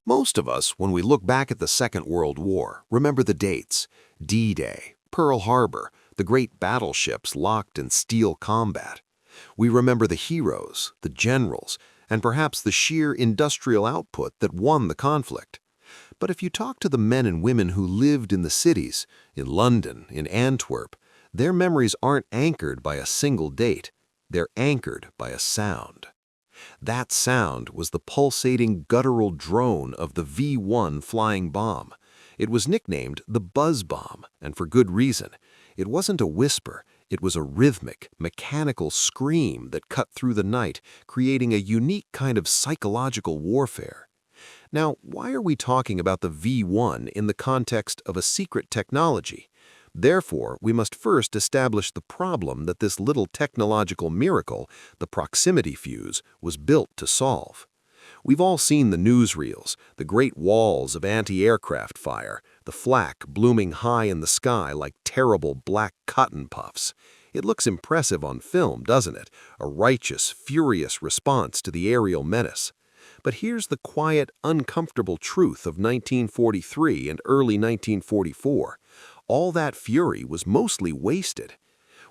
Most of us, when we look back at the Second World War, remember the dates: D-Day, Pearl Harbor, the great battleships locked in steel combat. We remember the heroes, the generals, and perhaps the sheer industrial output that won the conflict. But if you talk to the men and women who lived in the cities, in London, in Antwerp, their memories aren't anchored by a single date. They're anchored by a sound. That sound was the pulsating guttural drone of the V-1 flying bomb. It was nicknamed the Buzz Bomb, and for good reason. It wasn't a whisper, it was a rhythmic, mechanical scream that cut through the night, creating a unique kind of psychological warfare. Now, why are we talking about the V-1 in the context of a secret technology? Therefore, we must first establish the problem that this little technological miracle, the proximity fuse, was built to solve. We've all seen the newsreels, the great walls of anti-aircraft fire, the flak blooming high in the sky like terrible black cotton puffs. It looks impressive on film, doesn't it? A righteous, furious response to the aerial menace. But here's the quiet, uncomfortable truth of 1943 and early 1944. All that fury was mostly wasted.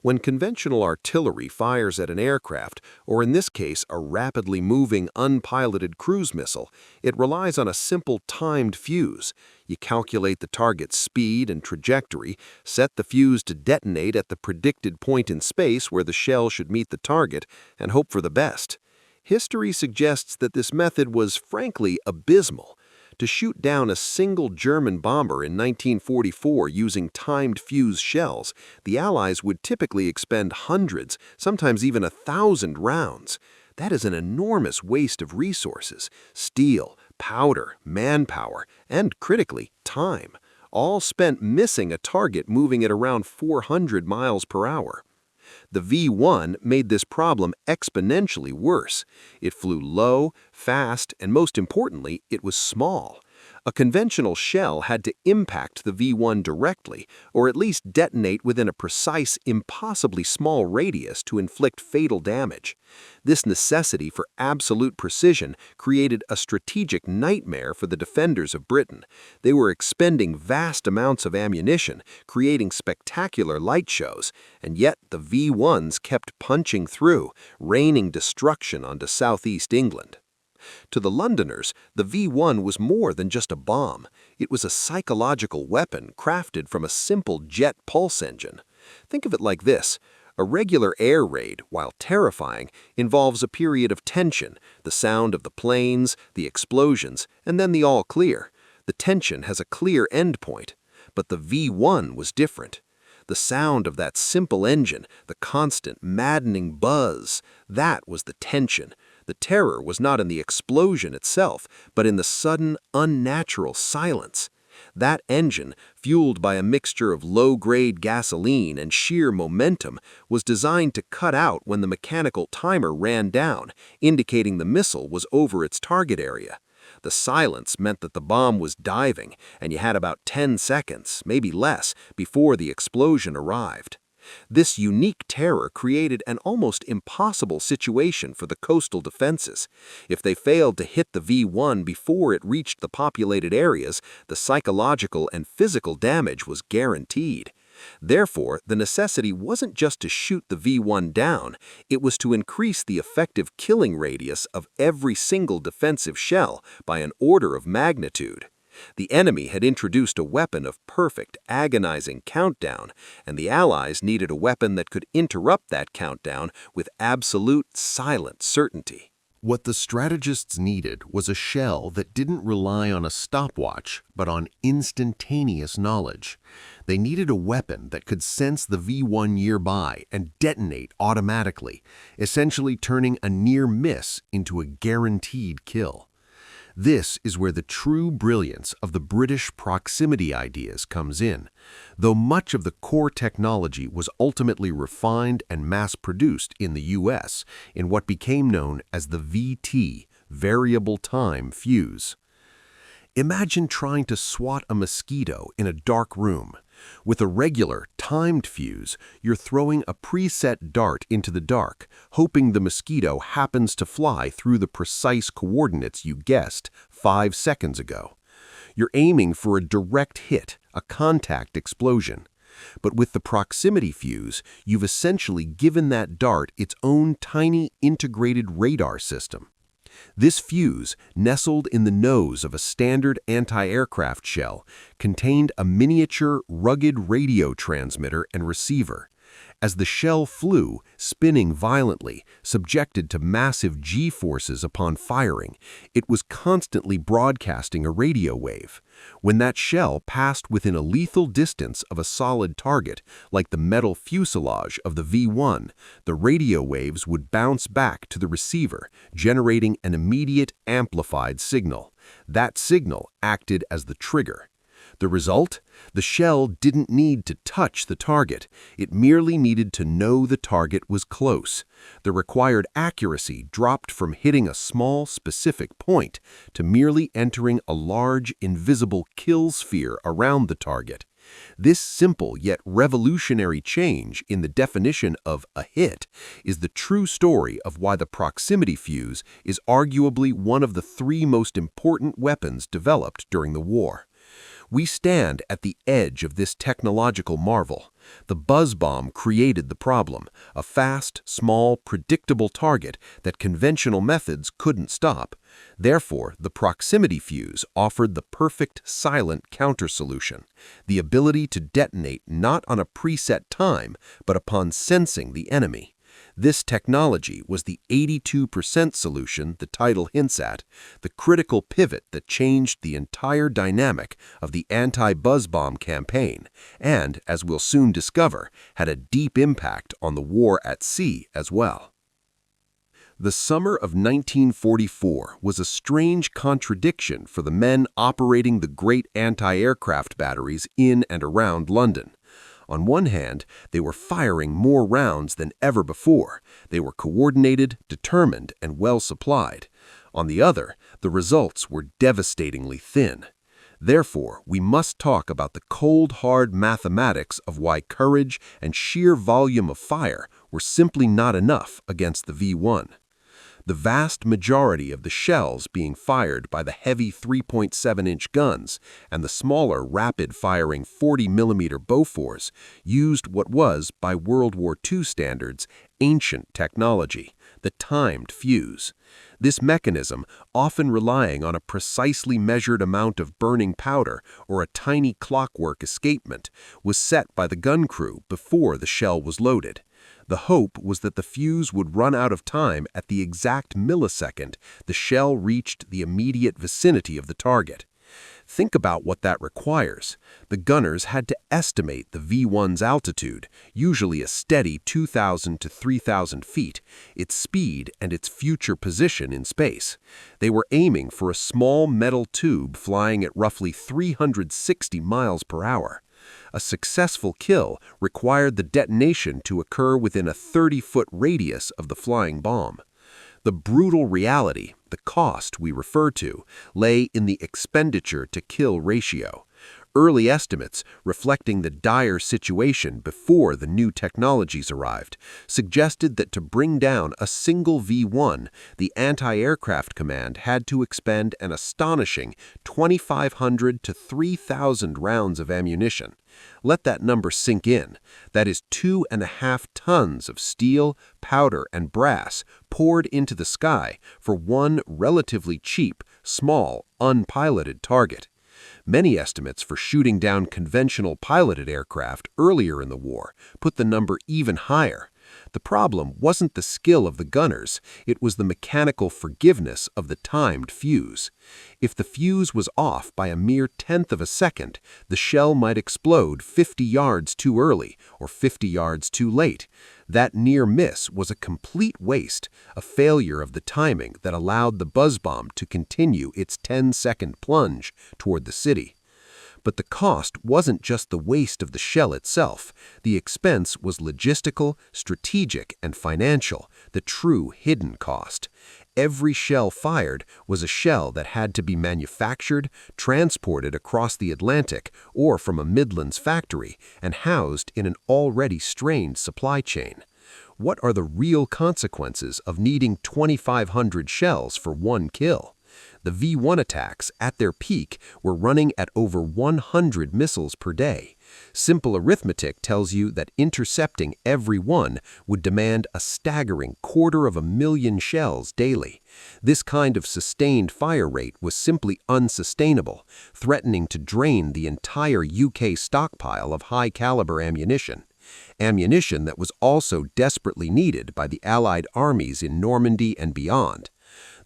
When conventional artillery fires at an aircraft, or in this case a rapidly moving, unpiloted cruise missile, it relies on a simple timed fuse. You calculate the target's speed and trajectory, set the fuse to detonate at the predicted point in space where the shell should meet the target, and hope for the best. History suggests that this method was, frankly, abysmal. To shoot down a single German bomber in 1944 using timed fuse shells, the Allies would typically expend hundreds, sometimes even 1,000 rounds. That is an enormous waste of resources: steel, powder, manpower, and, critically, time, all spent missing a target moving at around 400 miles per hour. The V-1 made this problem exponentially worse. It flew low, fast, and most importantly, it was small. A conventional shell had to impact the V-1 directly, or at least detonate within a precise, impossibly small radius to inflict fatal damage. This necessity for absolute precision created a strategic nightmare for the defenders of Britain. They were expending vast amounts of ammunition, creating spectacular light shows, and yet the V-1s kept punching through, raining destruction onto southeast England. To the Londoners, the V-1 was more than just a bomb. It was a psychological weapon crafted from a simple jet pulse engine. Think of it like this. A regular air raid, while terrifying, involves a period of tension, the sound of the planes, the explosions, and then the all clear. The tension has a clear endpoint. But the V-1 was different. The sound of that simple engine, the constant, maddening buzz, that was the tension. The terror was not in the explosion itself, but in the sudden, unnatural silence. That engine, fueled by a mixture of low-grade gasoline and sheer momentum, was designed to cut out when the mechanical timer ran down, indicating the missile was over its target area. The silence meant that the bomb was diving, and you had about 10 seconds, maybe less, before the explosion arrived. This unique terror created an almost impossible situation for the coastal defenses. If they failed to hit the V-1 before it reached the populated areas, the psychological and physical damage was guaranteed. Therefore, the necessity wasn't just to shoot the V-1 down, it was to increase the effective killing radius of every single defensive shell by an order of magnitude. The enemy had introduced a weapon of perfect, agonizing countdown, and the Allies needed a weapon that could interrupt that countdown with absolute, silent certainty. What the strategists needed was a shell that didn't rely on a stopwatch, but on instantaneous knowledge. They needed a weapon that could sense the V-1 nearby and detonate automatically, essentially turning a near miss into a guaranteed kill. This is where the true brilliance of the British proximity ideas comes in, though much of the core technology was ultimately refined and mass-produced in the US in what became known as the VT, Variable Time Fuse. Imagine trying to swat a mosquito in a dark room. With a regular, timed fuse, you're throwing a preset dart into the dark, hoping the mosquito happens to fly through the precise coordinates you guessed 5 seconds ago. You're aiming for a direct hit, a contact explosion. But with the proximity fuse, you've essentially given that dart its own tiny integrated radar system. This fuse, nestled in the nose of a standard anti-aircraft shell, contained a miniature, rugged radio transmitter and receiver. As the shell flew, spinning violently, subjected to massive G-forces upon firing, it was constantly broadcasting a radio wave. When that shell passed within a lethal distance of a solid target, like the metal fuselage of the V-1, the radio waves would bounce back to the receiver, generating an immediate amplified signal. That signal acted as the trigger. The result? The shell didn't need to touch the target. It merely needed to know the target was close. The required accuracy dropped from hitting a small, specific point to merely entering a large, invisible kill sphere around the target. This simple yet revolutionary change in the definition of a hit is the true story of why the proximity fuse is arguably one of the 3 most important weapons developed during the war. We stand at the edge of this technological marvel. The buzz bomb created the problem, a fast, small, predictable target that conventional methods couldn't stop. Therefore, the proximity fuse offered the perfect silent counter-solution, the ability to detonate not on a preset time, but upon sensing the enemy. This technology was the 82% solution the title hints at, the critical pivot that changed the entire dynamic of the anti-buzz bomb campaign, and, as we'll soon discover, had a deep impact on the war at sea as well. The summer of 1944 was a strange contradiction for the men operating the great anti-aircraft batteries in and around London. On one hand, they were firing more rounds than ever before. They were coordinated, determined, and well supplied. On the other, the results were devastatingly thin. Therefore, we must talk about the cold, hard mathematics of why courage and sheer volume of fire were simply not enough against the V-1. The vast majority of the shells being fired by the heavy 3.7-inch guns and the smaller rapid-firing 40mm Bofors used what was, by World War II standards, ancient technology, the timed fuse. This mechanism, often relying on a precisely measured amount of burning powder or a tiny clockwork escapement, was set by the gun crew before the shell was loaded. The hope was that the fuse would run out of time at the exact millisecond the shell reached the immediate vicinity of the target. Think about what that requires. The gunners had to estimate the V-1's altitude, usually a steady 2,000 to 3,000 feet, its speed and its future position in space. They were aiming for a small metal tube flying at roughly 360 miles per hour. A successful kill required the detonation to occur within a 30-foot radius of the flying bomb. The brutal reality, the cost we refer to, lay in the expenditure-to-kill ratio. Early estimates, reflecting the dire situation before the new technologies arrived, suggested that to bring down a single V-1, the anti-aircraft command had to expend an astonishing 2,500 to 3,000 rounds of ammunition. Let that number sink in. That is 2.5 tons of steel, powder, and brass poured into the sky for one relatively cheap, small, unpiloted target. Many estimates for shooting down conventional piloted aircraft earlier in the war put the number even higher. The problem wasn't the skill of the gunners, it was the mechanical forgiveness of the timed fuse. If the fuse was off by a mere tenth of a second, the shell might explode 50 yards too early or 50 yards too late. That near miss was a complete waste, a failure of the timing that allowed the buzz bomb to continue its 10-second plunge toward the city. But the cost wasn't just the waste of the shell itself. The expense was logistical, strategic, and financial, the true hidden cost. Every shell fired was a shell that had to be manufactured, transported across the Atlantic or from a Midlands factory, and housed in an already strained supply chain. What are the real consequences of needing 2,500 shells for one kill? The V-1 attacks, at their peak, were running at over 100 missiles per day. Simple arithmetic tells you that intercepting every one would demand a staggering 250,000 shells daily. This kind of sustained fire rate was simply unsustainable, threatening to drain the entire UK stockpile of high-caliber ammunition. Ammunition that was also desperately needed by the Allied armies in Normandy and beyond.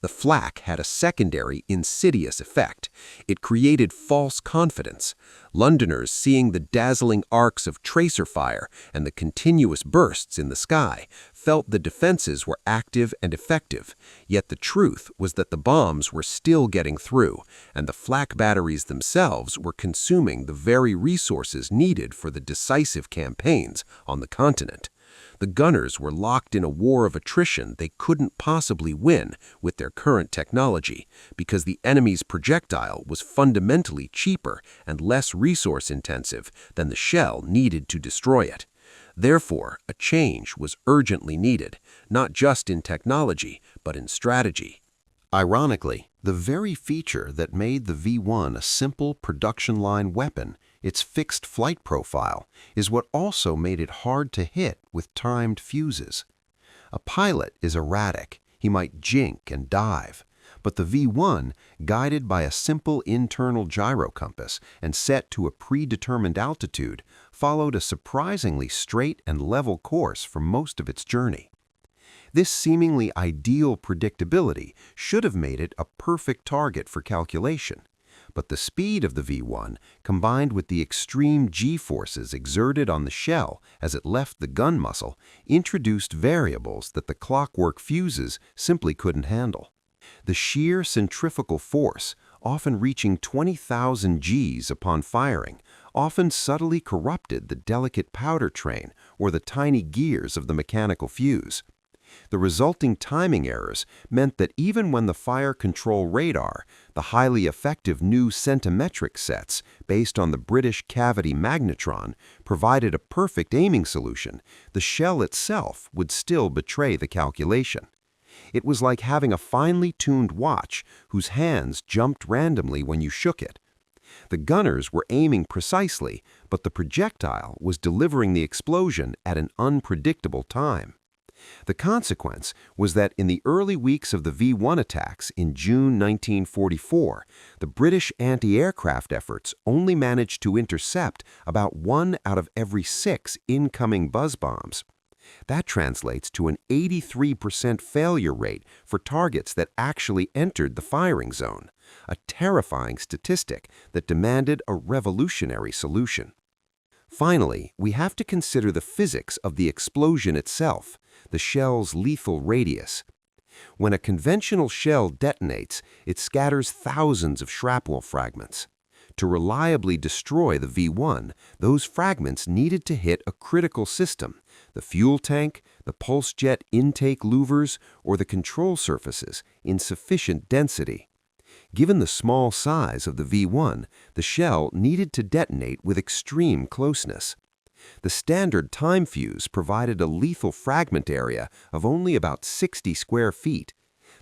The flak had a secondary, insidious effect. It created false confidence. Londoners, seeing the dazzling arcs of tracer fire and the continuous bursts in the sky, felt the defenses were active and effective. Yet the truth was that the bombs were still getting through, and the flak batteries themselves were consuming the very resources needed for the decisive campaigns on the continent. The gunners were locked in a war of attrition they couldn't possibly win with their current technology because the enemy's projectile was fundamentally cheaper and less resource-intensive than the shell needed to destroy it. Therefore, a change was urgently needed, not just in technology, but in strategy. Ironically, the very feature that made the V-1 a simple production line weapon, its fixed flight profile, is what also made it hard to hit with timed fuses. A pilot is erratic, he might jink and dive, but the V-1, guided by a simple internal gyro compass and set to a predetermined altitude, followed a surprisingly straight and level course for most of its journey. This seemingly ideal predictability should have made it a perfect target for calculation. But the speed of the V-1, combined with the extreme G-forces exerted on the shell as it left the gun muzzle, introduced variables that the Clockwork fuses simply couldn't handle. The sheer centrifugal force, often reaching 20,000 Gs upon firing, often subtly corrupted the delicate powder train or the tiny gears of the mechanical fuse. The resulting timing errors meant that even when the fire control radar, the highly effective new centimetric sets based on the British cavity magnetron, provided a perfect aiming solution, the shell itself would still betray the calculation. It was like having a finely tuned watch whose hands jumped randomly when you shook it. The gunners were aiming precisely, but the projectile was delivering the explosion at an unpredictable time. The consequence was that in the early weeks of the V-1 attacks in June 1944, the British anti-aircraft efforts only managed to intercept about 1 out of every 6 incoming buzz bombs. That translates to an 83% failure rate for targets that actually entered the firing zone, a terrifying statistic that demanded a revolutionary solution. Finally, we have to consider the physics of the explosion itself, the shell's lethal radius. When a conventional shell detonates, it scatters thousands of shrapnel fragments. To reliably destroy the V-1, those fragments needed to hit a critical system, the fuel tank, the pulse jet intake louvers, or the control surfaces, in sufficient density. Given the small size of the V-1, the shell needed to detonate with extreme closeness. The standard time fuse provided a lethal fragment area of only about 60 square feet.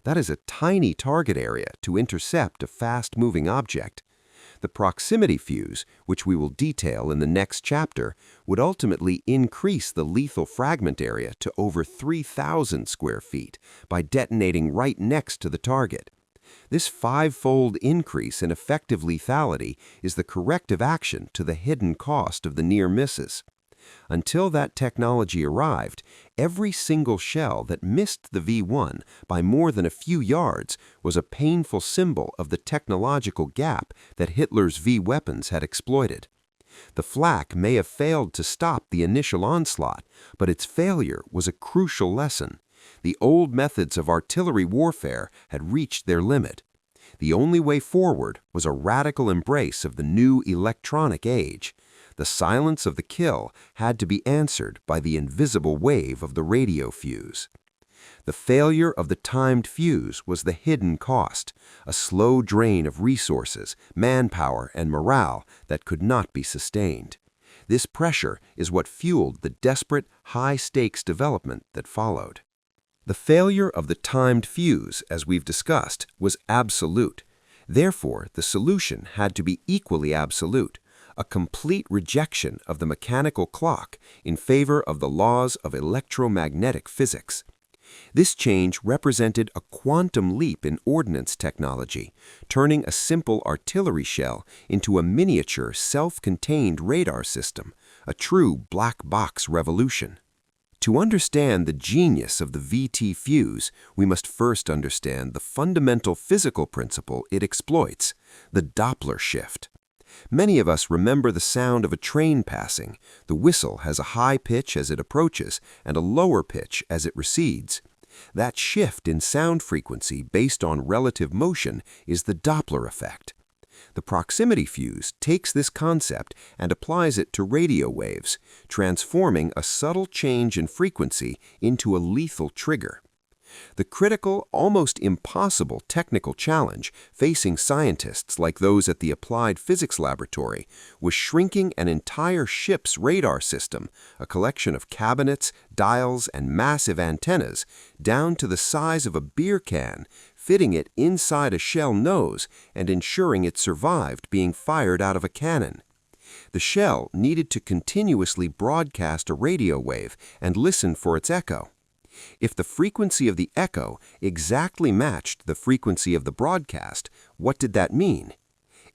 That is a tiny target area to intercept a fast-moving object. The proximity fuse, which we will detail in the next chapter, would ultimately increase the lethal fragment area to over 3,000 square feet by detonating right next to the target. This 5-fold increase in effective lethality is the corrective action to the hidden cost of the near misses. Until that technology arrived, every single shell that missed the V-1 by more than a few yards was a painful symbol of the technological gap that Hitler's V-weapons had exploited. The flak may have failed to stop the initial onslaught, but its failure was a crucial lesson. The old methods of artillery warfare had reached their limit. The only way forward was a radical embrace of the new electronic age. The silence of the kill had to be answered by the invisible wave of the radio fuse. The failure of the timed fuse was the hidden cost, a slow drain of resources, manpower, and morale that could not be sustained. This pressure is what fueled the desperate, high-stakes development that followed. The failure of the timed fuse, as we've discussed, was absolute. Therefore, the solution had to be equally absolute, a complete rejection of the mechanical clock in favor of the laws of electromagnetic physics. This change represented a quantum leap in ordnance technology, turning a simple artillery shell into a miniature, self-contained radar system, a true black box revolution. To understand the genius of the VT fuse, we must first understand the fundamental physical principle it exploits, the Doppler shift. Many of us remember the sound of a train passing. The whistle has a high pitch as it approaches and a lower pitch as it recedes. That shift in sound frequency based on relative motion is the Doppler effect. The proximity fuse takes this concept and applies it to radio waves, transforming a subtle change in frequency into a lethal trigger. The critical, almost impossible technical challenge facing scientists like those at the Applied Physics Laboratory was shrinking an entire ship's radar system, a collection of cabinets, dials, and massive antennas, down to the size of a beer can, fitting it inside a shell nose and ensuring it survived being fired out of a cannon. The shell needed to continuously broadcast a radio wave and listen for its echo. If the frequency of the echo exactly matched the frequency of the broadcast, what did that mean?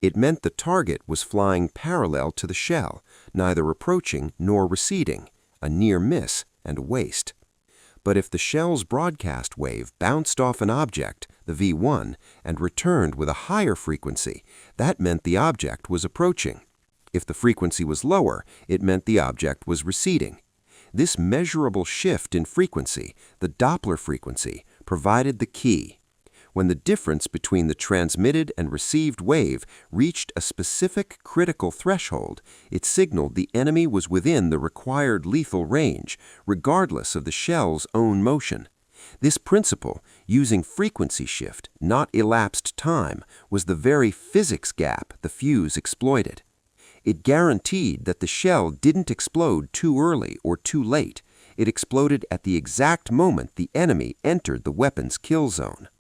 It meant the target was flying parallel to the shell, neither approaching nor receding, a near miss and waste. But if the shell's broadcast wave bounced off an object, the V-1, and returned with a higher frequency, that meant the object was approaching. If the frequency was lower, it meant the object was receding. This measurable shift in frequency, the Doppler frequency, provided the key. When the difference between the transmitted and received wave reached a specific critical threshold, it signaled the enemy was within the required lethal range, regardless of the shell's own motion. This principle, using frequency shift, not elapsed time, was the very physics gap the fuse exploited. It guaranteed that the shell didn't explode too early or too late. It exploded at the exact moment the enemy entered the weapon's kill zone.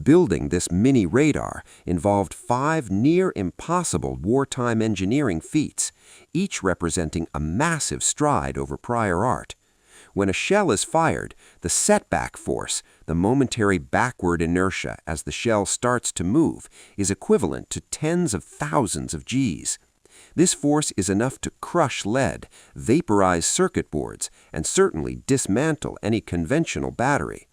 Building this mini radar involved 5 near-impossible wartime engineering feats, each representing a massive stride over prior art. When a shell is fired, the setback force, the momentary backward inertia as the shell starts to move, is equivalent to tens of thousands of Gs. This force is enough to crush lead, vaporize circuit boards, and certainly dismantle any conventional battery.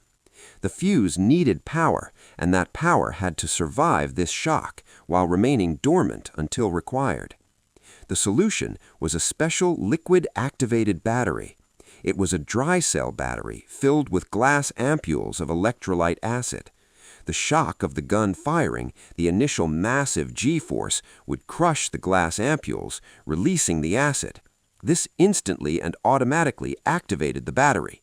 The fuse needed power, and that power had to survive this shock while remaining dormant until required. The solution was a special liquid-activated battery. It was a dry cell battery filled with glass ampules of electrolyte acid. The shock of the gun firing, the initial massive G-force, would crush the glass ampules, releasing the acid. This instantly and automatically activated the battery.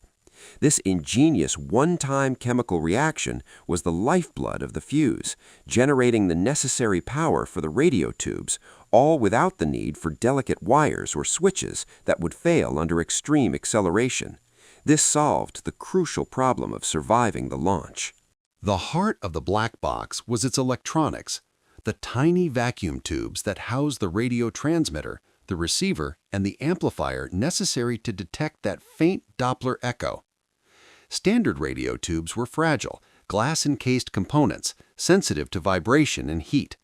This ingenious one-time chemical reaction was the lifeblood of the fuse, generating the necessary power for the radio tubes, all without the need for delicate wires or switches that would fail under extreme acceleration. This solved the crucial problem of surviving the launch. The heart of the black box was its electronics, the tiny vacuum tubes that house the radio transmitter, the receiver, and the amplifier necessary to detect that faint Doppler echo. Standard radio tubes were fragile, glass-encased components, sensitive to vibration and heat.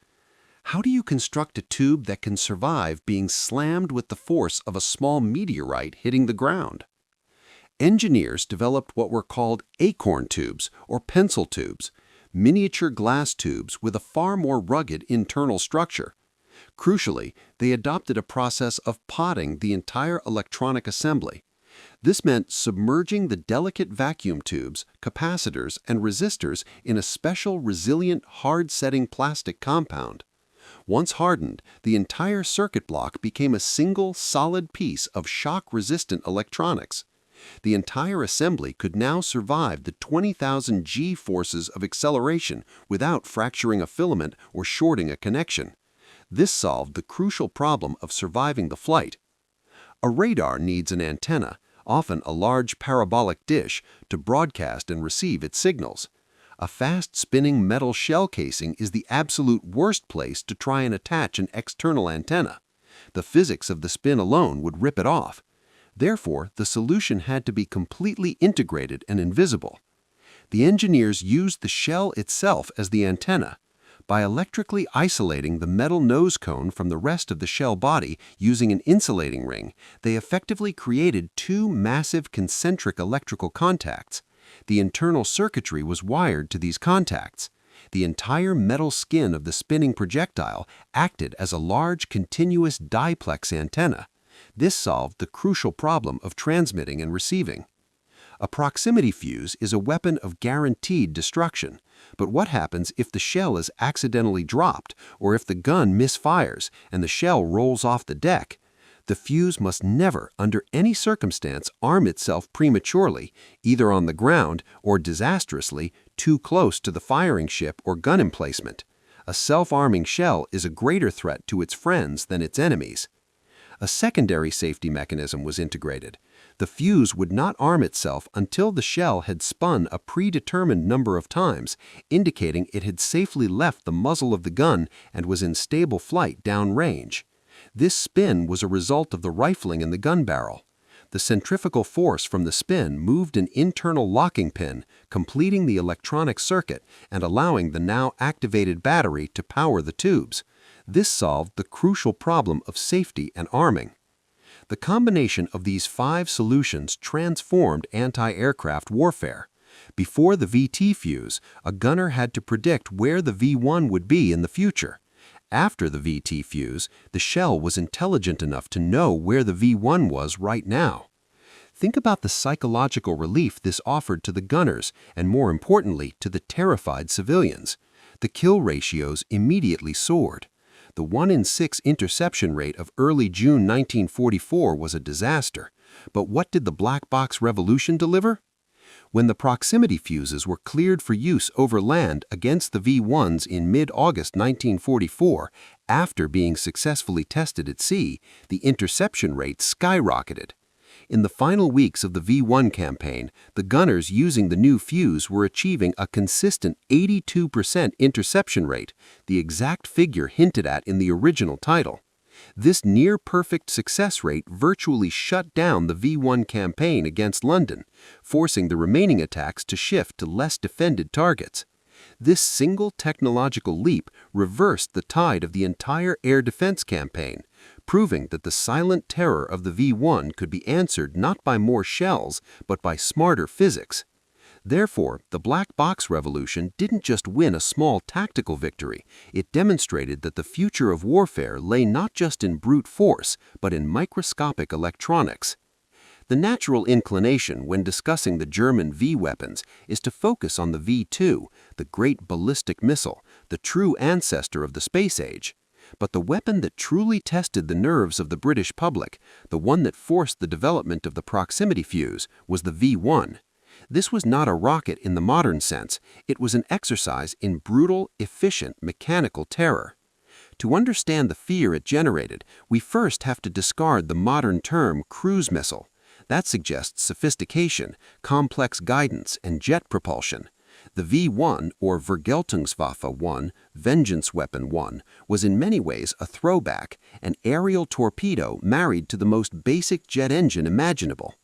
How do you construct a tube that can survive being slammed with the force of a small meteorite hitting the ground? Engineers developed what were called acorn tubes or pencil tubes, miniature glass tubes with a far more rugged internal structure. Crucially, they adopted a process of potting the entire electronic assembly. This meant submerging the delicate vacuum tubes, capacitors, and resistors in a special resilient hard-setting plastic compound. Once hardened, the entire circuit block became a single solid piece of shock-resistant electronics. The entire assembly could now survive the 20,000 G forces of acceleration without fracturing a filament or shorting a connection. This solved the crucial problem of surviving the flight. A radar needs an antenna, often a large parabolic dish, to broadcast and receive its signals. A fast-spinning metal shell casing is the absolute worst place to try and attach an external antenna. The physics of the spin alone would rip it off. Therefore, the solution had to be completely integrated and invisible. The engineers used the shell itself as the antenna. By electrically isolating the metal nose cone from the rest of the shell body using an insulating ring, they effectively created two massive concentric electrical contacts. The internal circuitry was wired to these contacts. The entire metal skin of the spinning projectile acted as a large continuous diplex antenna. This solved the crucial problem of transmitting and receiving. A proximity fuse is a weapon of guaranteed destruction. But what happens if the shell is accidentally dropped, or if the gun misfires and the shell rolls off the deck? The fuse must never, under any circumstance, arm itself prematurely, either on the ground or disastrously too close to the firing ship or gun emplacement. A self-arming shell is a greater threat to its friends than its enemies. A secondary safety mechanism was integrated. The fuse would not arm itself until the shell had spun a predetermined number of times, indicating it had safely left the muzzle of the gun and was in stable flight downrange. This spin was a result of the rifling in the gun barrel. The centrifugal force from the spin moved an internal locking pin, completing the electronic circuit and allowing the now activated battery to power the tubes. This solved the crucial problem of safety and arming. The combination of these 5 solutions transformed anti-aircraft warfare. Before the VT fuse, a gunner had to predict where the V-1 would be in the future. After the VT fuse, the shell was intelligent enough to know where the V-1 was right now. Think about the psychological relief this offered to the gunners and, more importantly, to the terrified civilians. The kill ratios immediately soared. The 1 in 6 interception rate of early June 1944 was a disaster. But what did the black box revolution deliver? When the proximity fuses were cleared for use over land against the V-1s in mid-August 1944, after being successfully tested at sea, the interception rate skyrocketed. In the final weeks of the V-1 campaign, the gunners using the new fuse were achieving a consistent 82% interception rate, the exact figure hinted at in the original title. This near-perfect success rate virtually shut down the V-1 campaign against London, forcing the remaining attacks to shift to less defended targets. This single technological leap reversed the tide of the entire air defense campaign, proving that the silent terror of the V-1 could be answered not by more shells, but by smarter physics. Therefore, the black box revolution didn't just win a small tactical victory, it demonstrated that the future of warfare lay not just in brute force, but in microscopic electronics. The natural inclination when discussing the German V-weapons is to focus on the V-2, the great ballistic missile, the true ancestor of the space age. But the weapon that truly tested the nerves of the British public, the one that forced the development of the proximity fuse, was the V-1. This was not a rocket in the modern sense, it was an exercise in brutal, efficient, mechanical terror. To understand the fear it generated, we first have to discard the modern term cruise missile. That suggests sophistication, complex guidance, and jet propulsion. The V-1, or Vergeltungswaffe 1, Vengeance Weapon 1, was in many ways a throwback, an aerial torpedo married to the most basic jet engine imaginable.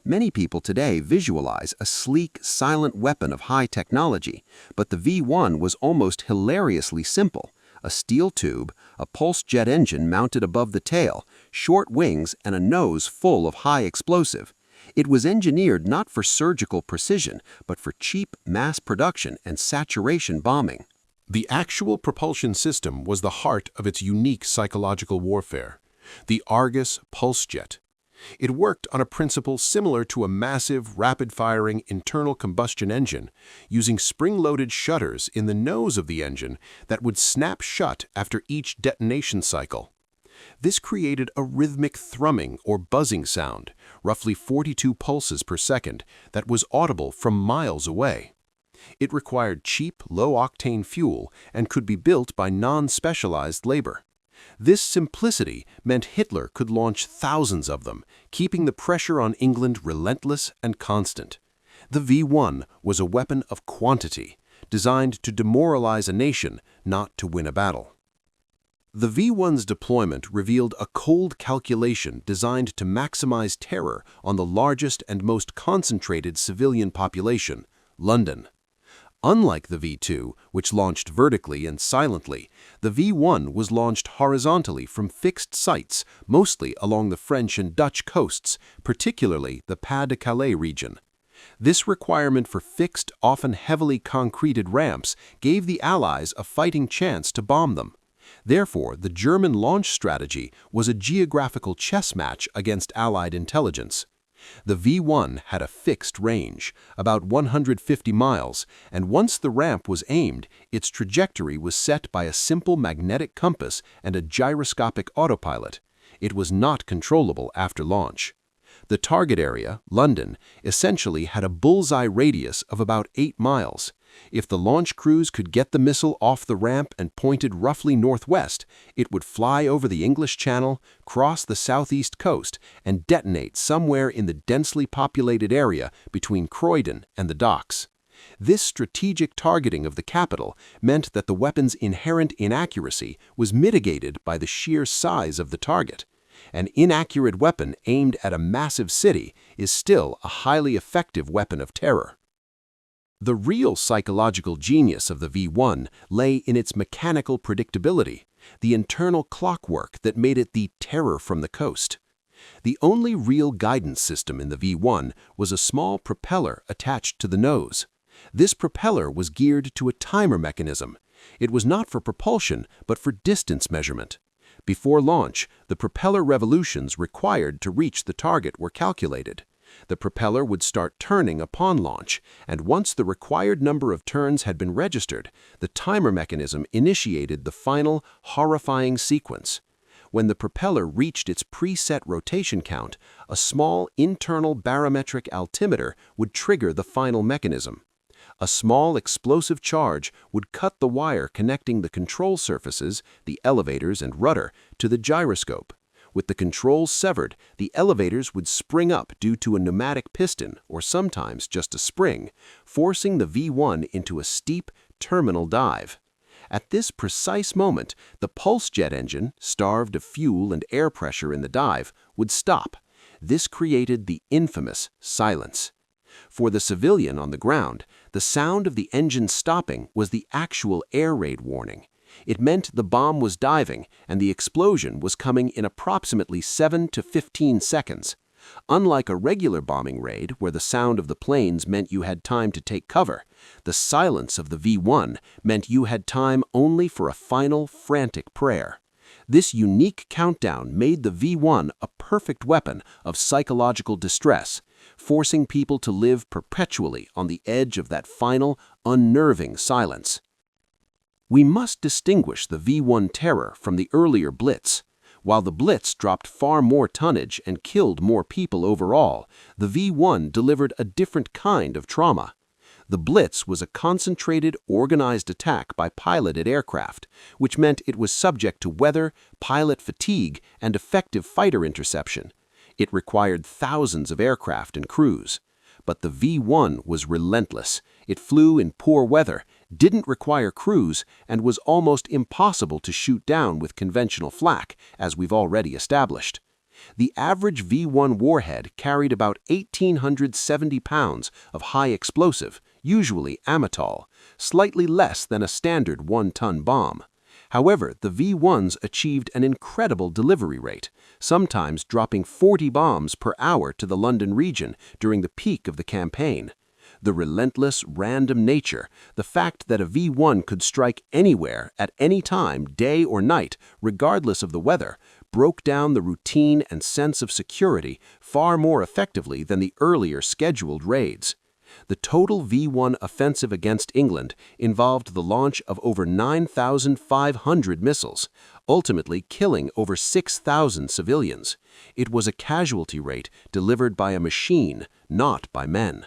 Many people today visualize a sleek, silent weapon of high technology, but the V-1 was almost hilariously simple. A steel tube, a pulse jet engine mounted above the tail, short wings, and a nose full of high explosive. It was engineered not for surgical precision, but for cheap mass production and saturation bombing. The actual propulsion system was the heart of its unique psychological warfare, the Argus pulse jet. It worked on a principle similar to a massive, rapid-firing internal combustion engine, using spring-loaded shutters in the nose of the engine that would snap shut after each detonation cycle. This created a rhythmic thrumming or buzzing sound, roughly 42 pulses per second, that was audible from miles away. It required cheap, low-octane fuel and could be built by non-specialized labor. This simplicity meant Hitler could launch thousands of them, keeping the pressure on England relentless and constant. The V-1 was a weapon of quantity, designed to demoralize a nation, not to win a battle. The V-1's deployment revealed a cold calculation designed to maximize terror on the largest and most concentrated civilian population, London. Unlike the V-2, which launched vertically and silently, the V-1 was launched horizontally from fixed sites, mostly along the French and Dutch coasts, particularly the Pas-de-Calais region. This requirement for fixed, often heavily concreted ramps gave the Allies a fighting chance to bomb them. Therefore, the German launch strategy was a geographical chess match against Allied intelligence. The V-1 had a fixed range, about 150 miles, and once the ramp was aimed, its trajectory was set by a simple magnetic compass and a gyroscopic autopilot. It was not controllable after launch. The target area, London, essentially had a bullseye radius of about 8 miles. If the launch crews could get the missile off the ramp and pointed roughly northwest, it would fly over the English Channel, cross the southeast coast, and detonate somewhere in the densely populated area between Croydon and the docks. This strategic targeting of the capital meant that the weapon's inherent inaccuracy was mitigated by the sheer size of the target. An inaccurate weapon aimed at a massive city is still a highly effective weapon of terror. The real psychological genius of the V-1 lay in its mechanical predictability, the internal clockwork that made it the terror from the coast. The only real guidance system in the V-1 was a small propeller attached to the nose. This propeller was geared to a timer mechanism. It was not for propulsion, but for distance measurement. Before launch, the propeller revolutions required to reach the target were calculated. The propeller would start turning upon launch, and once the required number of turns had been registered, the timer mechanism initiated the final, horrifying sequence. When the propeller reached its preset rotation count, a small internal barometric altimeter would trigger the final mechanism. A small explosive charge would cut the wire connecting the control surfaces, the elevators and rudder, to the gyroscope. With the controls severed, the elevators would spring up due to a pneumatic piston, or sometimes just a spring, forcing the V-1 into a steep, terminal dive. At this precise moment, the pulse jet engine, starved of fuel and air pressure in the dive, would stop. This created the infamous silence. For the civilian on the ground, the sound of the engine stopping was the actual air raid warning. It meant the bomb was diving and the explosion was coming in approximately 7 to 15 seconds. Unlike a regular bombing raid where the sound of the planes meant you had time to take cover, the silence of the V-1 meant you had time only for a final, frantic prayer. This unique countdown made the V-1 a perfect weapon of psychological distress, forcing people to live perpetually on the edge of that final, unnerving silence. We must distinguish the V-1 terror from the earlier Blitz. While the Blitz dropped far more tonnage and killed more people overall, the V-1 delivered a different kind of trauma. The Blitz was a concentrated, organized attack by piloted aircraft, which meant it was subject to weather, pilot fatigue, and effective fighter interception. It required thousands of aircraft and crews. But the V-1 was relentless. It flew in poor weather, didn't require crews, and was almost impossible to shoot down with conventional flak, as we've already established. The average V-1 warhead carried about 1,870 pounds of high explosive, usually amatol, slightly less than a standard 1-ton bomb. However, the V-1s achieved an incredible delivery rate, sometimes dropping 40 bombs per hour to the London region during the peak of the campaign. The relentless, random nature, the fact that a V-1 could strike anywhere, at any time, day or night, regardless of the weather, broke down the routine and sense of security far more effectively than the earlier scheduled raids. The total V-1 offensive against England involved the launch of over 9,500 missiles, ultimately killing over 6,000 civilians. It was a casualty rate delivered by a machine, not by men.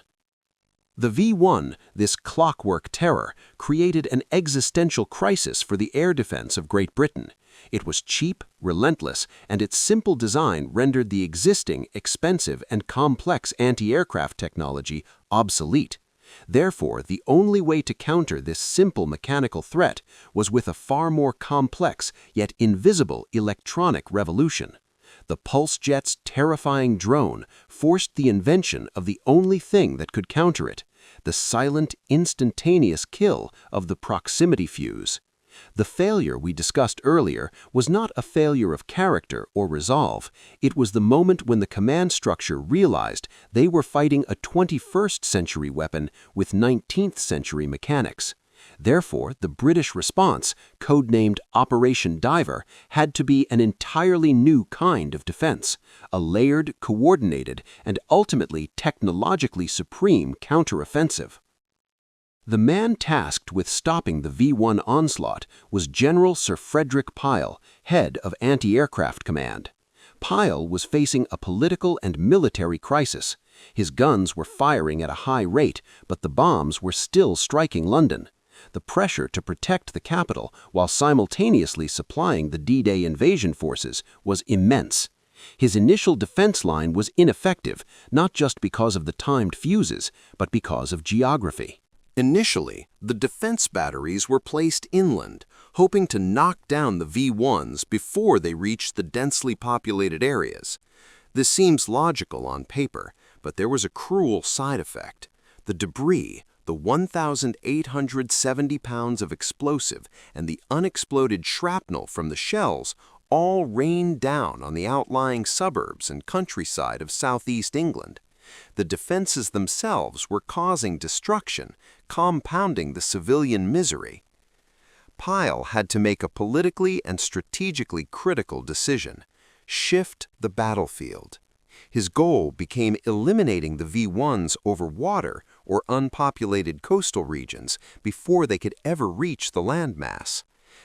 The V-1, this clockwork terror, created an existential crisis for the air defense of Great Britain. It was cheap, relentless, and its simple design rendered the existing, expensive, and complex anti-aircraft technology obsolete. Therefore, the only way to counter this simple mechanical threat was with a far more complex, yet invisible electronic revolution. The pulse jet's terrifying drone forced the invention of the only thing that could counter it, the silent, instantaneous kill of the proximity fuse. The failure we discussed earlier was not a failure of character or resolve. It was the moment when the command structure realized they were fighting a 21st century weapon with 19th century mechanics. Therefore, the British response, codenamed Operation Diver, had to be an entirely new kind of defense, a layered, coordinated, and ultimately technologically supreme counteroffensive. The man tasked with stopping the V-1 onslaught was General Sir Frederick Pyle, head of Anti-Aircraft Command. Pyle was facing a political and military crisis. His guns were firing at a high rate, but the bombs were still striking London. The pressure to protect the capital while simultaneously supplying the D-Day invasion forces was immense. His initial defense line was ineffective, not just because of the timed fuses, but because of geography. Initially, the defense batteries were placed inland, hoping to knock down the V-1s before they reached the densely populated areas. This seems logical on paper, but there was a cruel side effect. The debris, the 1,870 pounds of explosive, and the unexploded shrapnel from the shells all rained down on the outlying suburbs and countryside of southeast England. The defenses themselves were causing destruction, compounding the civilian misery. Pyle had to make a politically and strategically critical decision: shift the battlefield. His goal became eliminating the V-1s over water or unpopulated coastal regions before they could ever reach the landmass.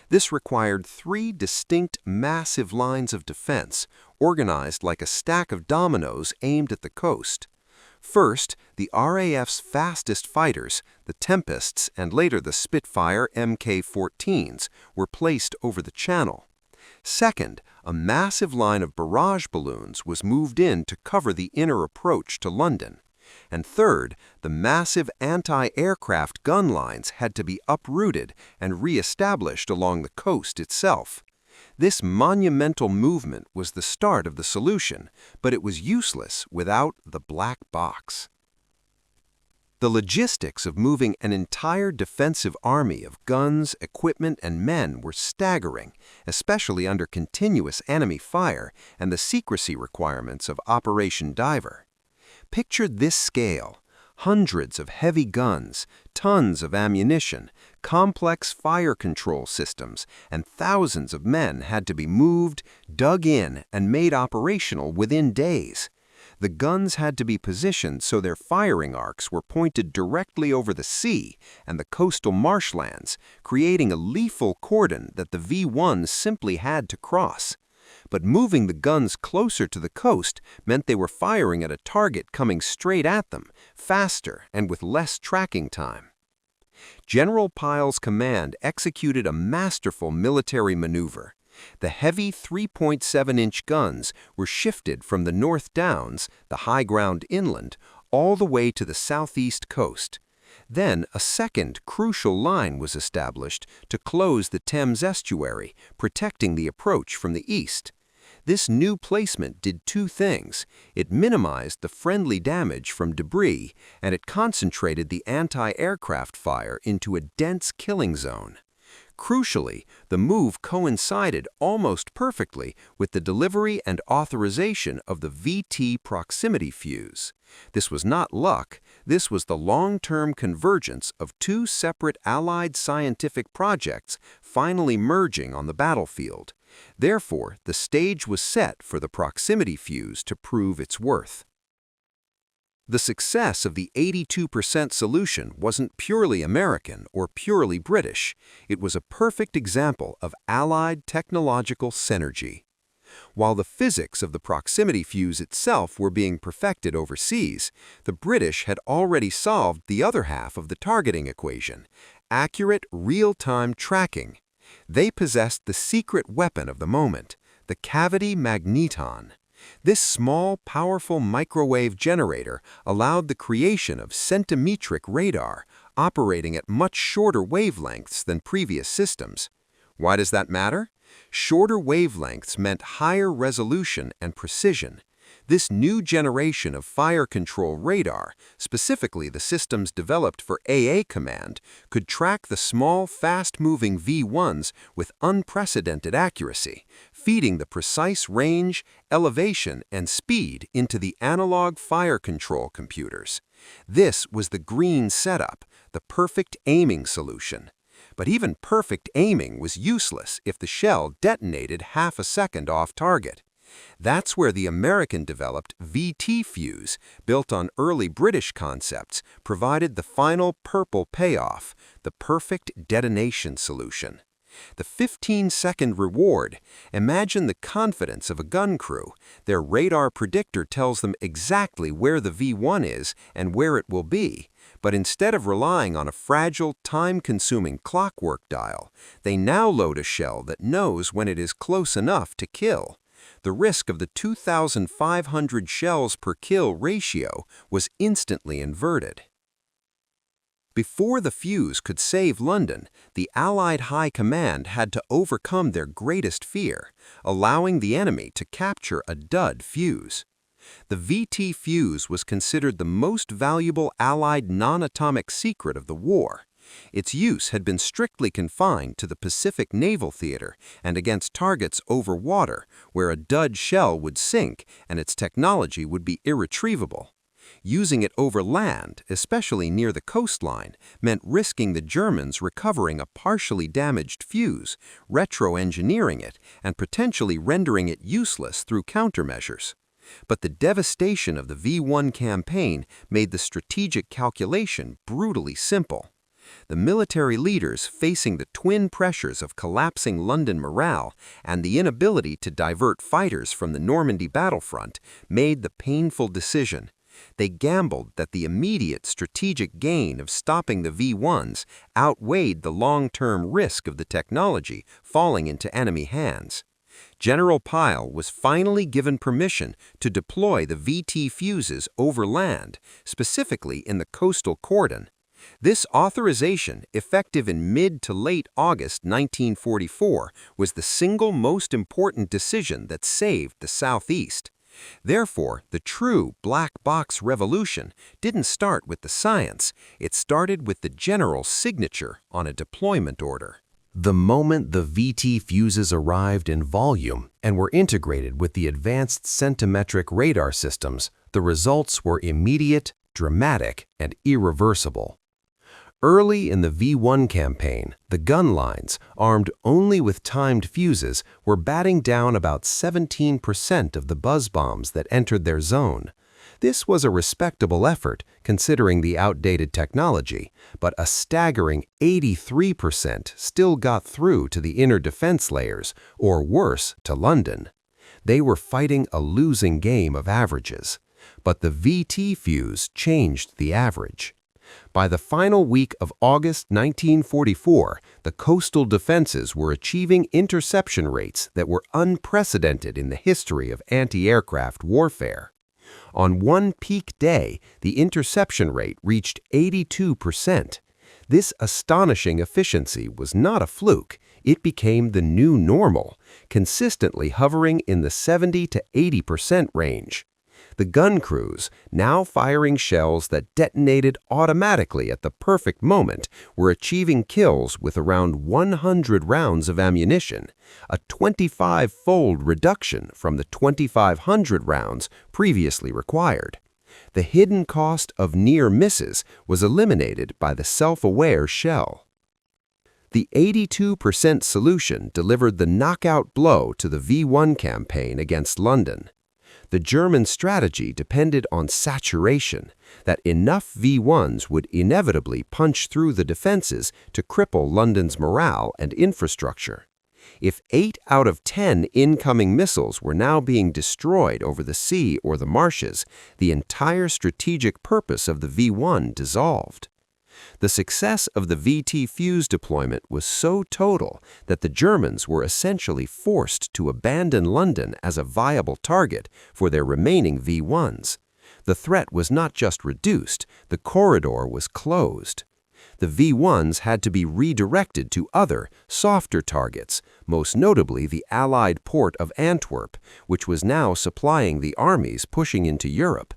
This required 3 distinct massive lines of defense, organized like a stack of dominoes aimed at the coast. First, the RAF's fastest fighters, the Tempests and later the Spitfire Mk-14s, were placed over the channel. Second, a massive line of barrage balloons was moved in to cover the inner approach to London. And third, the massive anti-aircraft gun lines had to be uprooted and re-established along the coast itself. This monumental movement was the start of the solution, but it was useless without the black box. The logistics of moving an entire defensive army of guns, equipment, and men were staggering, especially under continuous enemy fire and the secrecy requirements of Operation Diver. Picture this scale: hundreds of heavy guns, tons of ammunition, complex fire control systems, and thousands of men had to be moved, dug in, and made operational within days. The guns had to be positioned so their firing arcs were pointed directly over the sea and the coastal marshlands, creating a lethal cordon that the V-1s simply had to cross. But moving the guns closer to the coast meant they were firing at a target coming straight at them, faster and with less tracking time. General Pyle's command executed a masterful military maneuver. The heavy 3.7-inch guns were shifted from the North Downs, the high ground inland, all the way to the southeast coast. Then a second crucial line was established to close the Thames estuary, protecting the approach from the east. This new placement did 2 things. It minimized the friendly damage from debris, and it concentrated the anti-aircraft fire into a dense killing zone. Crucially, the move coincided almost perfectly with the delivery and authorization of the VT proximity fuse. This was not luck. This was the long-term convergence of 2 separate Allied scientific projects finally merging on the battlefield. Therefore, the stage was set for the proximity fuse to prove its worth. The success of the 82% solution wasn't purely American or purely British. It was a perfect example of Allied technological synergy. While the physics of the proximity fuse itself were being perfected overseas, the British had already solved the other half of the targeting equation: accurate, real-time tracking. They possessed the secret weapon of the moment, the cavity magneton. This small, powerful microwave generator allowed the creation of centimetric radar, operating at much shorter wavelengths than previous systems. Why does that matter? Shorter wavelengths meant higher resolution and precision. This new generation of fire control radar, specifically the systems developed for AA command, could track the small, fast-moving V-1s with unprecedented accuracy, feeding the precise range, elevation, and speed into the analog fire control computers. This was the green setup, the perfect aiming solution. But even perfect aiming was useless if the shell detonated half a second off target. That's where the American-developed VT fuse, built on early British concepts, provided the final purple payoff, the perfect detonation solution. The 15-second reward. Imagine the confidence of a gun crew. Their radar predictor tells them exactly where the V-1 is and where it will be. But instead of relying on a fragile, time-consuming clockwork dial, they now load a shell that knows when it is close enough to kill. The risk of the 2,500 shells per kill ratio was instantly inverted. Before the fuse could save London, the Allied High Command had to overcome their greatest fear, allowing the enemy to capture a dud fuse. The VT fuse was considered the most valuable Allied non-atomic secret of the war. Its use had been strictly confined to the Pacific Naval Theater and against targets over water, where a dud shell would sink and its technology would be irretrievable. Using it over land, especially near the coastline, meant risking the Germans recovering a partially damaged fuse, retro-engineering it, and potentially rendering it useless through countermeasures. But the devastation of the V-1 campaign made the strategic calculation brutally simple. The military leaders, facing the twin pressures of collapsing London morale and the inability to divert fighters from the Normandy battlefront, made the painful decision. They gambled that the immediate strategic gain of stopping the V-1s outweighed the long-term risk of the technology falling into enemy hands. General Pyle was finally given permission to deploy the VT fuses over land, specifically in the coastal cordon. This authorization, effective in mid to late August 1944, was the single most important decision that saved the Southeast. Therefore, the true black box revolution didn't start with the science, it started with the general's signature on a deployment order. The moment the VT fuses arrived in volume and were integrated with the advanced centimetric radar systems, the results were immediate, dramatic, and irreversible. Early in the V-1 campaign, the gun lines, armed only with timed fuses, were batting down about 17% of the buzz bombs that entered their zone. This was a respectable effort, considering the outdated technology, but a staggering 83% still got through to the inner defense layers, or worse, to London. They were fighting a losing game of averages. But the VT fuse changed the average. By the final week of August 1944, the coastal defenses were achieving interception rates that were unprecedented in the history of anti-aircraft warfare. On one peak day, the interception rate reached 82%. This astonishing efficiency was not a fluke. It became the new normal, consistently hovering in the 70 to 80% range. The gun crews, now firing shells that detonated automatically at the perfect moment, were achieving kills with around 100 rounds of ammunition, a 25-fold reduction from the 2,500 rounds previously required. The hidden cost of near misses was eliminated by the self-aware shell. The 82% solution delivered the knockout blow to the V-1 campaign against London. The German strategy depended on saturation, that enough V-1s would inevitably punch through the defenses to cripple London's morale and infrastructure. If 8 out of 10 incoming missiles were now being destroyed over the sea or the marshes, the entire strategic purpose of the V-1 dissolved. The success of the VT fuse deployment was so total that the Germans were essentially forced to abandon London as a viable target for their remaining V-1s. The threat was not just reduced, the corridor was closed. The V-1s had to be redirected to other, softer targets, most notably the Allied port of Antwerp, which was now supplying the armies pushing into Europe.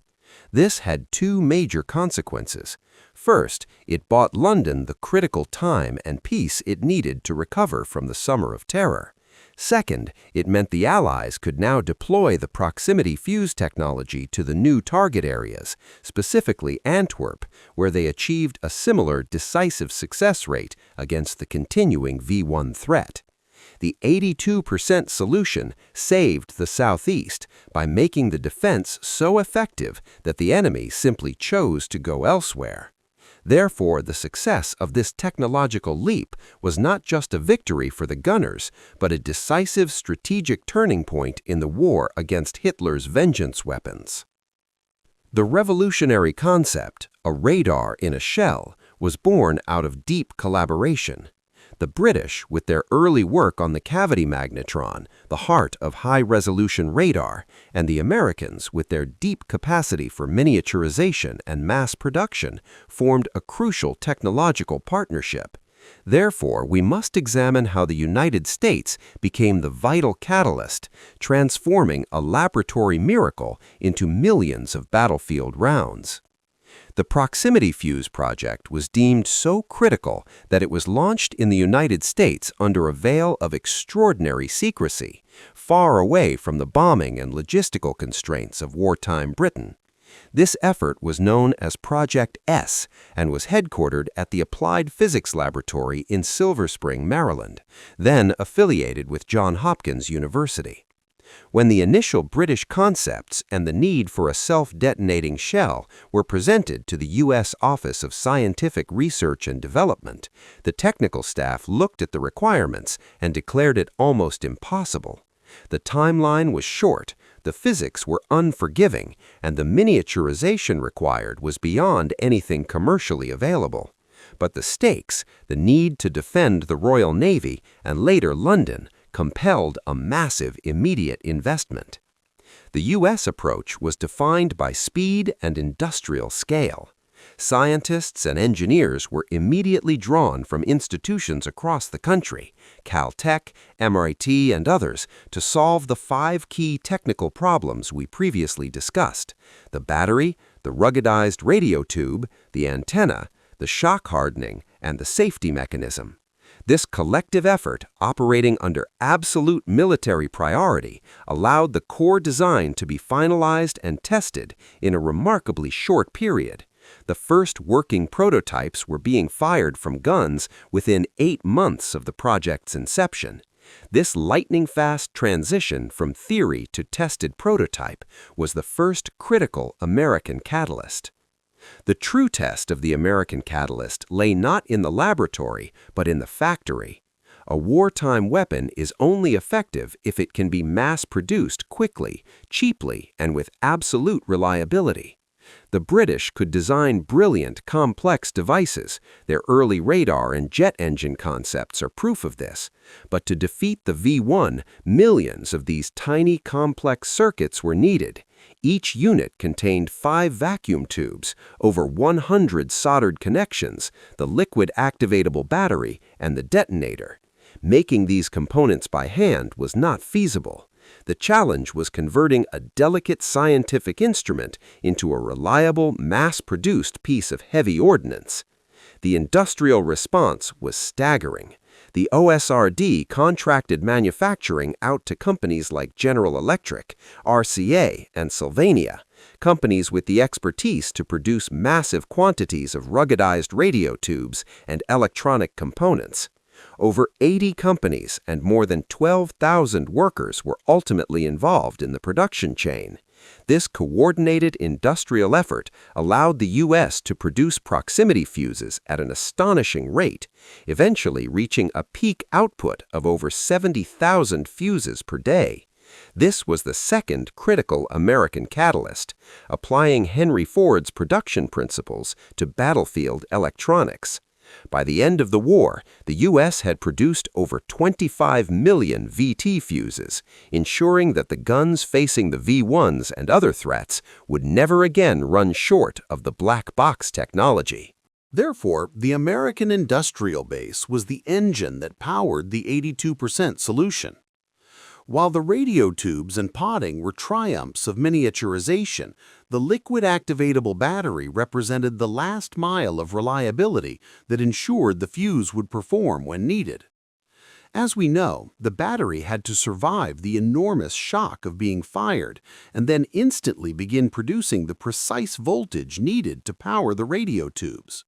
This had two major consequences. First, it bought London the critical time and peace it needed to recover from the Summer of Terror. Second, it meant the Allies could now deploy the proximity fuse technology to the new target areas, specifically Antwerp, where they achieved a similar decisive success rate against the continuing V-1 threat. The 82% solution saved the Southeast by making the defense so effective that the enemy simply chose to go elsewhere. Therefore, the success of this technological leap was not just a victory for the gunners, but a decisive strategic turning point in the war against Hitler's vengeance weapons. The revolutionary concept, a radar in a shell, was born out of deep collaboration. The British, with their early work on the cavity magnetron, the heart of high-resolution radar, and the Americans, with their deep capacity for miniaturization and mass production, formed a crucial technological partnership. Therefore, we must examine how the United States became the vital catalyst, transforming a laboratory miracle into millions of battlefield rounds. The proximity fuse project was deemed so critical that it was launched in the United States under a veil of extraordinary secrecy, far away from the bombing and logistical constraints of wartime Britain. This effort was known as Project S and was headquartered at the Applied Physics Laboratory in Silver Spring, Maryland, then affiliated with Johns Hopkins University. When the initial British concepts and the need for a self-detonating shell were presented to the U.S. Office of Scientific Research and Development, the technical staff looked at the requirements and declared it almost impossible. The timeline was short, the physics were unforgiving, and the miniaturization required was beyond anything commercially available. But the stakes, the need to defend the Royal Navy and later London, compelled a massive immediate investment. The U.S. approach was defined by speed and industrial scale. Scientists and engineers were immediately drawn from institutions across the country, Caltech, MIT, and others, to solve the 5 key technical problems we previously discussed: the battery, the ruggedized radio tube, the antenna, the shock hardening, and the safety mechanism. This collective effort, operating under absolute military priority, allowed the core design to be finalized and tested in a remarkably short period. The first working prototypes were being fired from guns within 8 months of the project's inception. This lightning-fast transition from theory to tested prototype was the first critical American catalyst. The true test of the American catalyst lay not in the laboratory, but in the factory. A wartime weapon is only effective if it can be mass-produced quickly, cheaply, and with absolute reliability. The British could design brilliant, complex devices. Their early radar and jet engine concepts are proof of this. But to defeat the V-1, millions of these tiny, complex circuits were needed. Each unit contained 5 vacuum tubes, over 100 soldered connections, the liquid activatable battery, and the detonator. Making these components by hand was not feasible. The challenge was converting a delicate scientific instrument into a reliable, mass-produced piece of heavy ordnance. The industrial response was staggering. The OSRD contracted manufacturing out to companies like General Electric, RCA, and Sylvania, companies with the expertise to produce massive quantities of ruggedized radio tubes and electronic components. Over 80 companies and more than 12,000 workers were ultimately involved in the production chain. This coordinated industrial effort allowed the U.S. to produce proximity fuses at an astonishing rate, eventually reaching a peak output of over 70,000 fuses per day. This was the second critical American catalyst, applying Henry Ford's production principles to battlefield electronics. By the end of the war, the U.S. had produced over 25 million VT fuses, ensuring that the guns facing the V-1s and other threats would never again run short of the black box technology. Therefore, the American industrial base was the engine that powered the 82% solution. While the radio tubes and potting were triumphs of miniaturization, the liquid activatable battery represented the last mile of reliability that ensured the fuse would perform when needed. As we know, the battery had to survive the enormous shock of being fired and then instantly begin producing the precise voltage needed to power the radio tubes.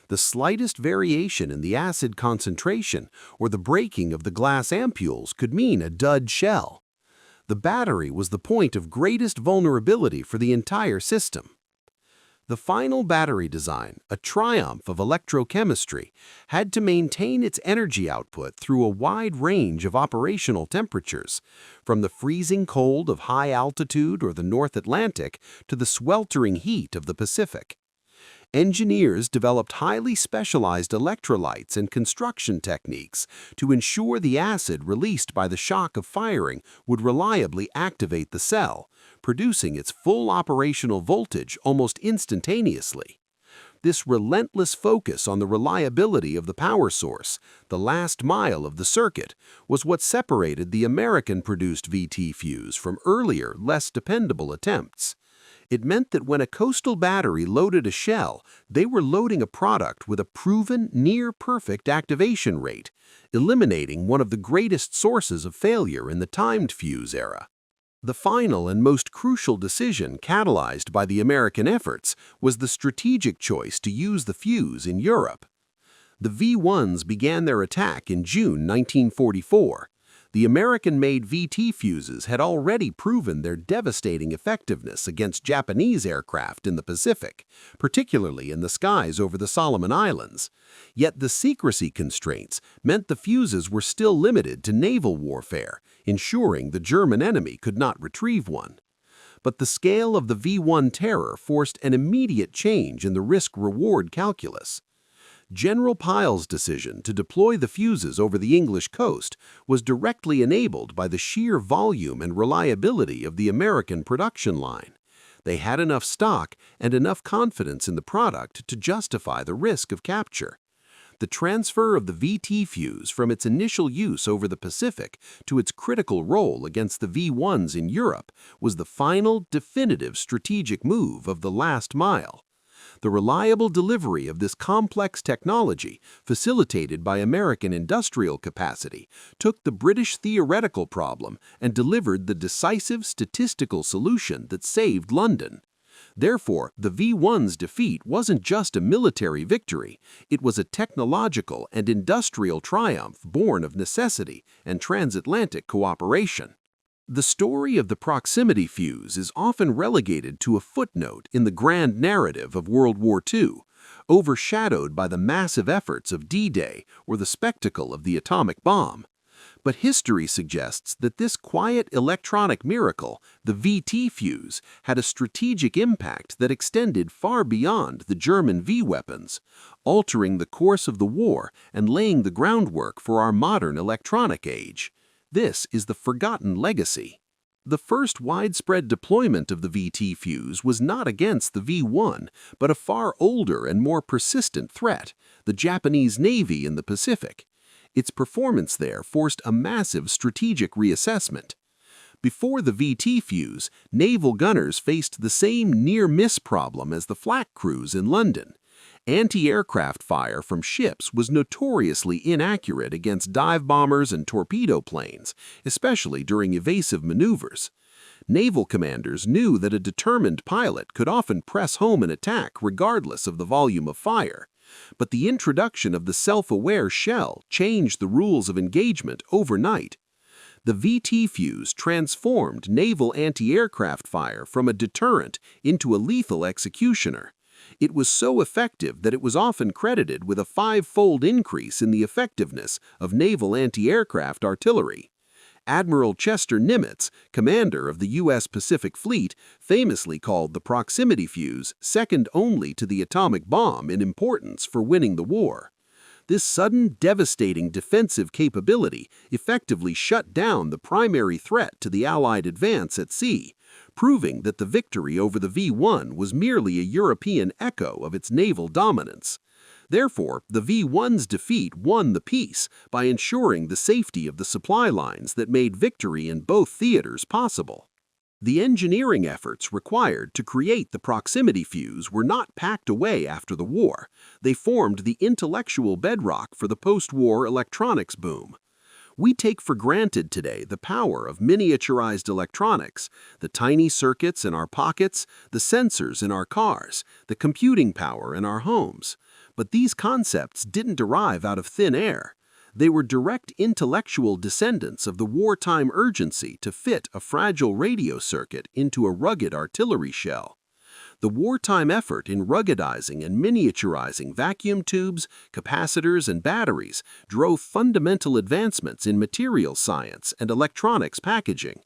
The slightest variation in the acid concentration or the breaking of the glass ampules could mean a dud shell. The battery was the point of greatest vulnerability for the entire system. The final battery design, a triumph of electrochemistry, had to maintain its energy output through a wide range of operational temperatures, from the freezing cold of high altitude or the North Atlantic to the sweltering heat of the Pacific. Engineers developed highly specialized electrolytes and construction techniques to ensure the acid released by the shock of firing would reliably activate the cell, producing its full operational voltage almost instantaneously. This relentless focus on the reliability of the power source, the last mile of the circuit, was what separated the American-produced VT fuse from earlier, less dependable attempts. It meant that when a coastal battery loaded a shell, they were loading a product with a proven, near-perfect activation rate, eliminating one of the greatest sources of failure in the timed fuse era. The final and most crucial decision catalyzed by the American efforts was the strategic choice to use the fuse in Europe. The V-1s began their attack in June 1944. The American-made VT fuses had already proven their devastating effectiveness against Japanese aircraft in the Pacific, particularly in the skies over the Solomon Islands. Yet the secrecy constraints meant the fuses were still limited to naval warfare, ensuring the German enemy could not retrieve one. But the scale of the V-1 terror forced an immediate change in the risk-reward calculus. General Pile's decision to deploy the fuses over the English coast was directly enabled by the sheer volume and reliability of the American production line. They had enough stock and enough confidence in the product to justify the risk of capture. The transfer of the VT fuse from its initial use over the Pacific to its critical role against the V-1s in Europe was the final, definitive strategic move of the last mile. The reliable delivery of this complex technology, facilitated by American industrial capacity, took the British theoretical problem and delivered the decisive statistical solution that saved London. Therefore, the V-1's defeat wasn't just a military victory, it was a technological and industrial triumph born of necessity and transatlantic cooperation. The story of the proximity fuse is often relegated to a footnote in the grand narrative of World War II, overshadowed by the massive efforts of D-Day or the spectacle of the atomic bomb. But history suggests that this quiet electronic miracle, the VT fuse, had a strategic impact that extended far beyond the German V-weapons, altering the course of the war and laying the groundwork for our modern electronic age. This is the forgotten legacy. The first widespread deployment of the VT fuse was not against the V-1, but a far older and more persistent threat, the Japanese Navy in the Pacific. Its performance there forced a massive strategic reassessment. Before the VT fuse, naval gunners faced the same near-miss problem as the Flak crews in London. Anti-aircraft fire from ships was notoriously inaccurate against dive bombers and torpedo planes, especially during evasive maneuvers. Naval commanders knew that a determined pilot could often press home an attack regardless of the volume of fire. But the introduction of the self-aware shell changed the rules of engagement overnight. The VT fuse transformed naval anti-aircraft fire from a deterrent into a lethal executioner. It was so effective that it was often credited with a 5-fold increase in the effectiveness of naval anti-aircraft artillery. Admiral Chester Nimitz, commander of the U.S. Pacific Fleet, famously called the proximity fuse second only to the atomic bomb in importance for winning the war. This sudden, devastating defensive capability effectively shut down the primary threat to the Allied advance at sea, proving that the victory over the V-1 was merely a European echo of its naval dominance. Therefore, the V-1's defeat won the peace by ensuring the safety of the supply lines that made victory in both theaters possible. The engineering efforts required to create the proximity fuse were not packed away after the war. They formed the intellectual bedrock for the post-war electronics boom. We take for granted today the power of miniaturized electronics, the tiny circuits in our pockets, the sensors in our cars, the computing power in our homes. But these concepts didn't arrive out of thin air. They were direct intellectual descendants of the wartime urgency to fit a fragile radio circuit into a rugged artillery shell. The wartime effort in ruggedizing and miniaturizing vacuum tubes, capacitors, and batteries drove fundamental advancements in materials science and electronics packaging.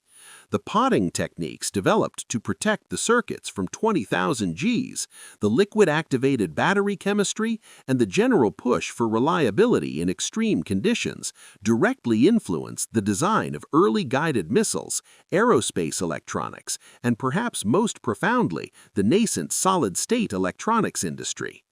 The potting techniques developed to protect the circuits from 20,000 Gs, the liquid-activated battery chemistry, and the general push for reliability in extreme conditions directly influenced the design of early guided missiles, aerospace electronics, and perhaps most profoundly, the nascent solid-state electronics industry.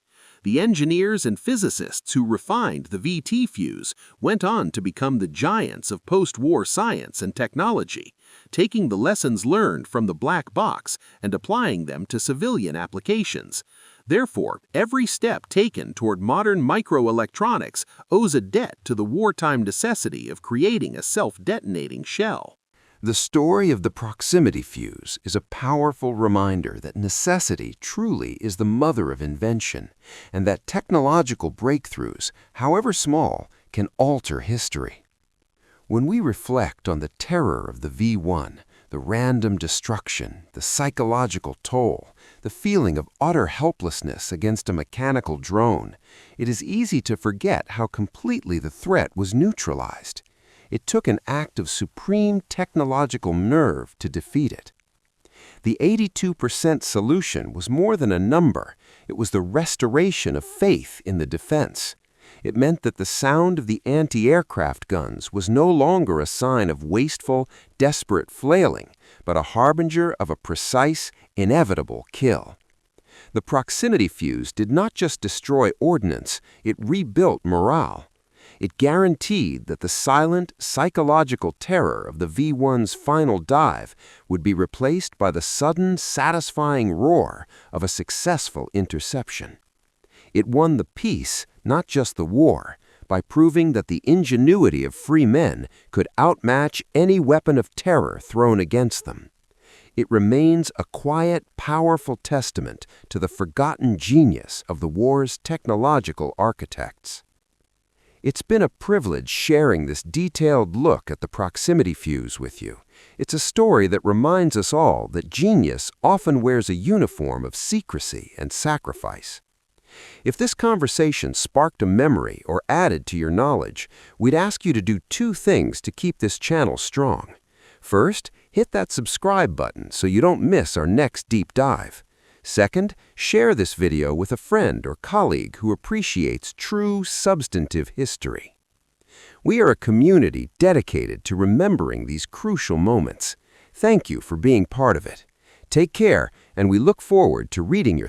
The engineers and physicists who refined the VT fuse went on to become the giants of post-war science and technology, taking the lessons learned from the black box and applying them to civilian applications. Therefore, every step taken toward modern microelectronics owes a debt to the wartime necessity of creating a self-detonating shell. The story of the proximity fuse is a powerful reminder that necessity truly is the mother of invention, and that technological breakthroughs, however small, can alter history. When we reflect on the terror of the V-1, the random destruction, the psychological toll, the feeling of utter helplessness against a mechanical drone, it is easy to forget how completely the threat was neutralized. It took an act of supreme technological nerve to defeat it. The 82% solution was more than a number. It was the restoration of faith in the defense. It meant that the sound of the anti-aircraft guns was no longer a sign of wasteful, desperate flailing, but a harbinger of a precise, inevitable kill. The proximity fuse did not just destroy ordnance, it rebuilt morale. It guaranteed that the silent, psychological terror of the V-1's final dive would be replaced by the sudden, satisfying roar of a successful interception. It won the peace, not just the war, by proving that the ingenuity of free men could outmatch any weapon of terror thrown against them. It remains a quiet, powerful testament to the forgotten genius of the war's technological architects. It's been a privilege sharing this detailed look at the proximity fuse with you. It's a story that reminds us all that genius often wears a uniform of secrecy and sacrifice. If this conversation sparked a memory or added to your knowledge, we'd ask you to do 2 things to keep this channel strong. First, hit that subscribe button so you don't miss our next deep dive. Second, share this video with a friend or colleague who appreciates true, substantive history. We are a community dedicated to remembering these crucial moments. Thank you for being part of it. Take care, and we look forward to reading your